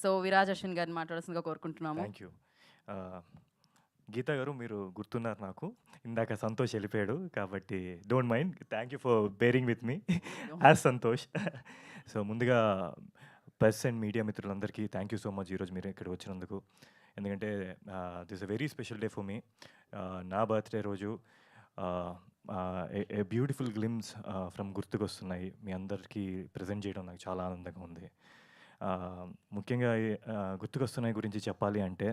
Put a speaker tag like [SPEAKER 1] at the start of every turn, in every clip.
[SPEAKER 1] So Viraj Ashwin గారిని మాట్లాడాల్సిందిగా కోరుకుంటున్నాము.
[SPEAKER 2] Thank you. గీత గారు మీరు గుర్తున్నారు నాకు. ఇందాక సంతోష్ వెళ్ళిపోయాడు కాబట్టి don't mind. Thank you for bearing with me as Santosh. So ముందుగా ప్రెస్ అండ్ మీడియా మిత్రులందరికీ థ్యాంక్ యూ సో మచ్ ఈరోజు మీరు ఇక్కడికి వచ్చినందుకు. ఎందుకంటే this a very special day for me. నా బర్త్డే రోజు ఏ బ్యూటిఫుల్ గ్లిమ్స్ ఫ్రమ్ గుర్తుకొస్తున్నాయి మీ అందరికీ ప్రజెంట్ చేయడం నాకు చాలా ఆనందంగా ఉంది. ముఖ్యంగా గుర్తుకొస్తున్నాయి గురించి చెప్పాలి అంటే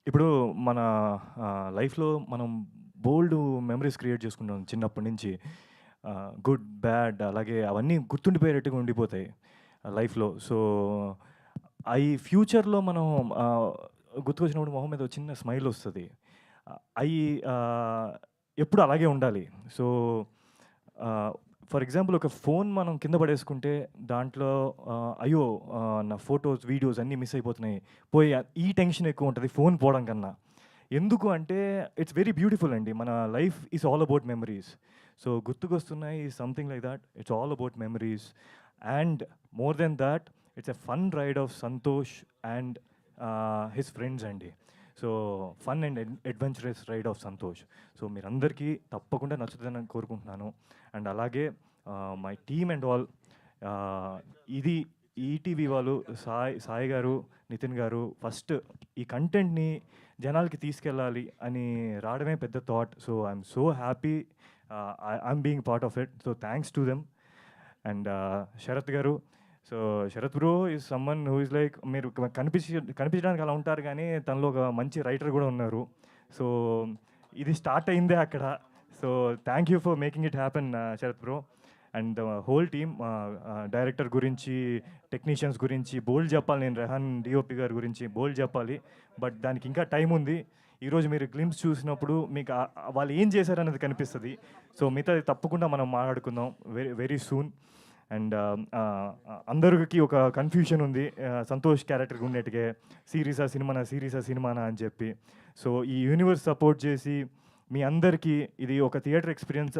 [SPEAKER 2] ఇప్పుడు మన లైఫ్లో మనం బోల్డ్ మెమరీస్ క్రియేట్ చేసుకుంటాం చిన్నప్పటి నుంచి. గుడ్ బ్యాడ్ అలాగే అవన్నీ గుర్తుండిపోయేటట్టుగా ఉండిపోతాయి లైఫ్లో. సో అవి ఫ్యూచర్లో మనం గుర్తుకొచ్చినప్పుడు మొహం మీద ఒక చిన్న స్మైల్ వస్తుంది. అవి ఎప్పుడు అలాగే ఉండాలి. సో ఫర్ ఎగ్జాంపుల్ ఒక ఫోన్ మనం కింద పడేసుకుంటే దాంట్లో అయ్యో నా ఫొటోస్ వీడియోస్ అన్నీ మిస్ అయిపోతున్నాయి పోయి ఈ టెన్షన్ ఎక్కువ ఉంటుంది ఫోన్ పోవడం కన్నా. ఎందుకు అంటే ఇట్స్ వెరీ బ్యూటిఫుల్ అండి. మన life is all about memories. So గుర్తుకొస్తున్నాయి something like that. It's all about memories and more than that it's a fun ride of Santosh and his friends అండి. So fun and adventurous ride of Santosh. So మీరందరికీ తప్పకుండా నచ్చుతుందని కోరుకుంటున్నాను. And అలాగే my team and all, ఇది ETV వాళ్ళు సాయి గారు, నితిన్ గారు ఫస్ట్ ఈ కంటెంట్ని జనాలకి తీసుకెళ్ళాలి అని రావడమే పెద్ద thought. So I'm so happy I'm being part of it. So thanks to them. And Sharath garu, so Sharath bro is someone who is like, మీరు కనిపించడానికి అలా ఉంటారు కానీ తనలో ఒక మంచి రైటర్ కూడా ఉన్నారు. సో ఇది స్టార్ట్ అయిందే అక్కడ. So thank you for making it happen Sarath bro. And whole team, director గురించి, టెక్నీషియన్స్ గురించి బోల్డ్ చెప్పాలి. నేను రెహాన్ డిఓపి గారి గురించి బోల్డ్ చెప్పాలి, బట్ దానికి ఇంకా టైం ఉంది. ఈరోజు మీరు గ్లిమ్స్ చూసినప్పుడు మీకు వాళ్ళు ఏం చేశారనేది కనిపిస్తుంది. సో మిగతాది తప్పకుండా మనం మాట్లాడుకుందాం వెరీ వెరీ సూన్. అండ్ అందరికి ఒక కన్ఫ్యూషన్ ఉంది సంతోష్ క్యారెక్టర్కి ఉండేట్టుగా, సిరీసా సినిమానా అని చెప్పి. సో ఈ యూనివర్స్ సపోర్ట్ చేసి మీ అందరికీ ఇది ఒక థియేటర్ ఎక్స్పీరియన్స్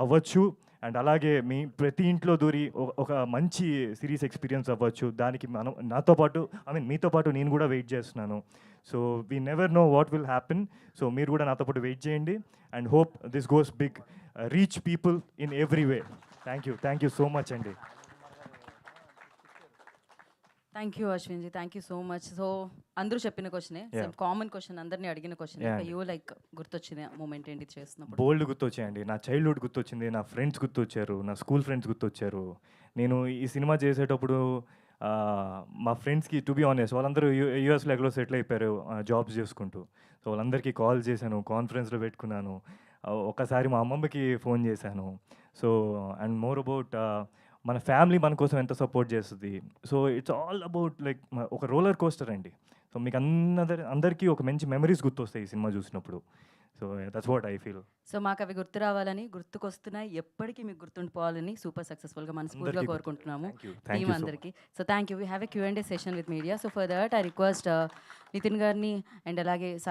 [SPEAKER 2] అవ్వచ్చు. అండ్ అలాగే మీ ప్రతి ఇంట్లో దూరి ఒక మంచి సిరీస్ ఎక్స్పీరియన్స్ అవ్వచ్చు. దానికి మనం నాతో పాటు మీతో పాటు నేను కూడా వెయిట్ చేస్తున్నాను. So we never know what will happen. So మీరు కూడా నాతో పాటు వెయిట్ చేయండి. And hope this goes big, reach people in every way. Thank you so much అండి.
[SPEAKER 1] Thank you Ashwin ji, thank you so much. So అందరూ చెప్పిన క్వశ్చనే, కామన్ క్వశ్చన్, అందరినీ అడిగిన క్వశ్చన్. యూ లైక్ గుర్తొచ్చిన మూమెంట్ ఏంటి చేస్తున్నప్పుడు?
[SPEAKER 2] బోల్డ్ గుర్తొచ్చాయండి. నా చైల్డ్హుడ్ గుర్తొచ్చింది, నా ఫ్రెండ్స్ గుర్తొచ్చారు, నా స్కూల్ ఫ్రెండ్స్ గుర్తొచ్చారు. నేను ఈ సినిమా చేసేటప్పుడు మా ఫ్రెండ్స్కి టు బి ఆనెస్ట్ వాళ్ళందరూ యూఎస్లో ఎక్కడో సెటిల్ అయిపోయారు జాబ్స్ చేసుకుంటూ. సో వాళ్ళందరికీ కాల్ చేశాను, కాన్ఫరెన్స్లో పెట్టుకున్నాను. ఒకసారి మా అమ్మమ్మకి ఫోన్ చేశాను. సో అండ్ మోర్ అబౌట్ మన ఫ్యామిలీ మన కోసం ఎంత సపోర్ట్ చేస్తుంది. So it's all about like ఒక రోలర్ కోస్టర్ అండి. సో మీకు అందరికీ ఒక మంచి మెమరీస్ గుర్తొస్తాయి ఈ సినిమా చూసినప్పుడు. So that's what I feel.
[SPEAKER 1] So మాకు అవి గుర్తు రావాలని, గుర్తుకొస్తున్నాయి ఎప్పటికీ మీకు గుర్తుండిపోవాలని సూపర్ సక్సెస్ఫుల్గా మనస్ఫూర్తిగా కోరుకుంటున్నాము టీమ్ అందరికీ. So thank you. We have a Q&A session with media. So for that I request Nithin గారిని అండ్ అలాగే